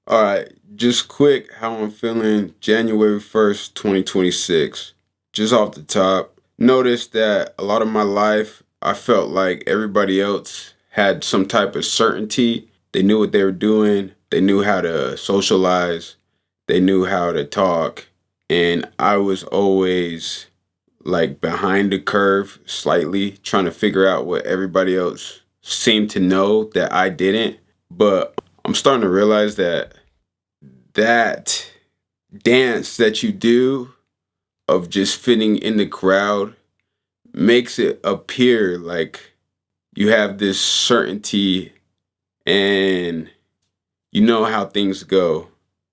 All right, just quick how I'm feeling January 1st, 2026. Just off the top, noticed that a lot of my life I felt like everybody else had some type of certainty. They knew what they were doing, they knew how to socialize, they knew how to talk, and I was always like behind the curve slightly, trying to figure out what everybody else seemed to know that I didn't. But I'm starting to realize that dance that you do of just fitting in the crowd makes it appear like you have this certainty and you know how things go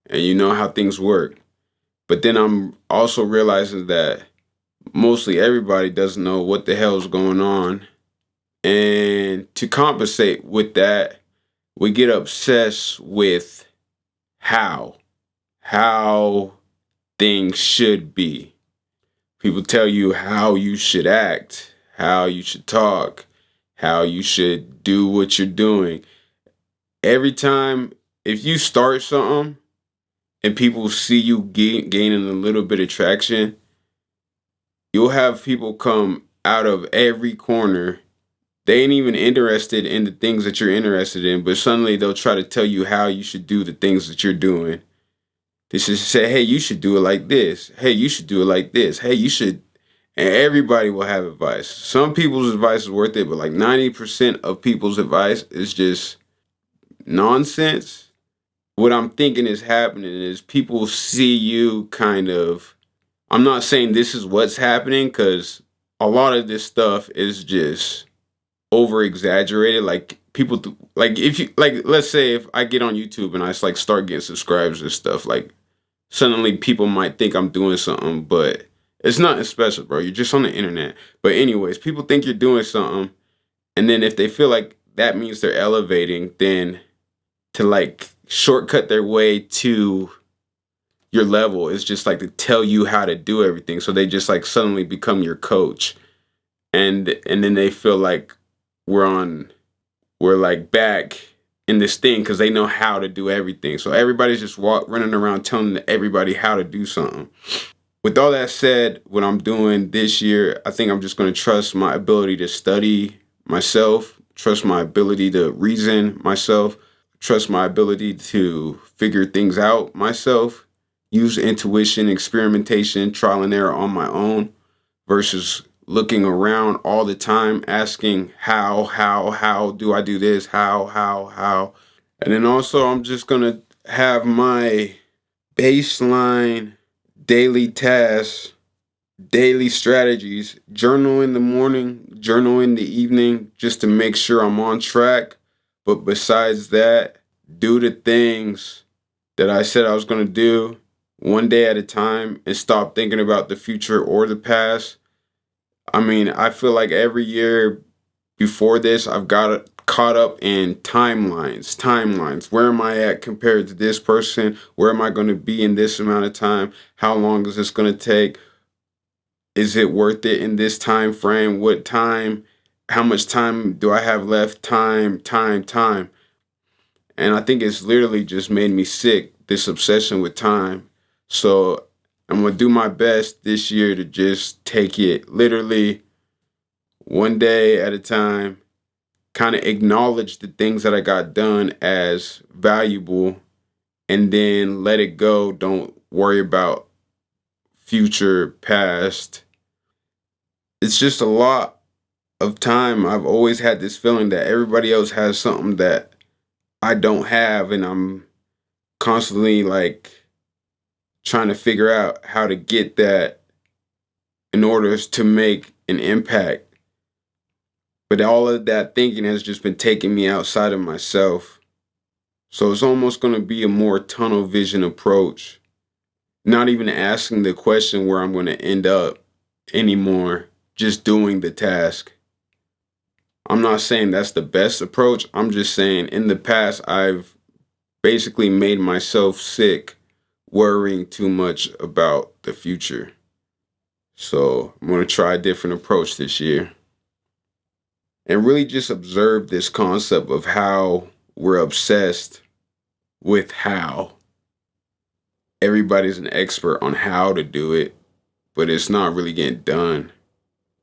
and you know how things work. But then I'm also realizing that mostly everybody doesn't know what the hell's going on. And to compensate with that, we get obsessed with how, how things should be. People tell you how you should act, how you should talk, how you should do what you're doing. Every time, if you start something and people see you gaining a little bit of traction, you'll have people come out of every corner. They ain't even interested in the things that you're interested in, but suddenly they'll try to tell you how you should do the things that you're doing. They should say, hey, you should do it like this. Hey, you should do it like this. Hey, you should. And everybody will have advice. Some people's advice is worth it, but like 90% of people's advice is just nonsense. What I'm thinking is happening is people see you kind of. I'm not saying this is what's happening because a lot of this stuff is just over exaggerated. Like people, like if you, like, let's say if I get on YouTube and I just like start getting subscribers and stuff, like suddenly people might think I'm doing something, but it's nothing special, bro. You're just on the internet. But anyways, people think you're doing something, and then if they feel like that means they're elevating, then to like shortcut their way to your level is just like to tell you how to do everything. So they just like suddenly become your coach, and then they feel like we're on we're like back in this thing because they know how to do everything. So everybody's just running around telling everybody how to do something. With all that said, what I'm doing this year, I think I'm just going to trust my ability to study myself, trust my ability to reason myself, trust my ability to figure things out myself, use intuition, experimentation, trial and error on my own versus looking around all the time asking how do I do this? How? And then also I'm just going to have my baseline daily tasks, daily strategies, journal in the morning, journal in the evening, just to make sure I'm on track. But besides that, do the things that I said I was going to do one day at a time and stop thinking about the future or the past. I mean, I feel like every year before this, I've got caught up in timelines. Where am I at compared to this person? Where am I going to be in this amount of time? How long is this going to take? Is it worth it in this time frame? What time? How much time do I have left? Time. And I think it's literally just made me sick, this obsession with time. So I'm going to do my best this year to just take it literally one day at a time, kind of acknowledge the things that I got done as valuable, and then let it go. Don't worry about future, past. It's just a lot of time. I've always had this feeling that everybody else has something that I don't have, and I'm constantly like trying to figure out how to get that in order to make an impact. But all of that thinking has just been taking me outside of myself. So it's almost going to be a more tunnel vision approach. Not even asking the question where I'm going to end up anymore, just doing the task. I'm not saying that's the best approach. I'm just saying in the past, I've basically made myself sick worrying too much about the future. So I'm going to try a different approach this year and really just observe this concept of how we're obsessed with how. Everybody's an expert on how to do it, but it's not really getting done.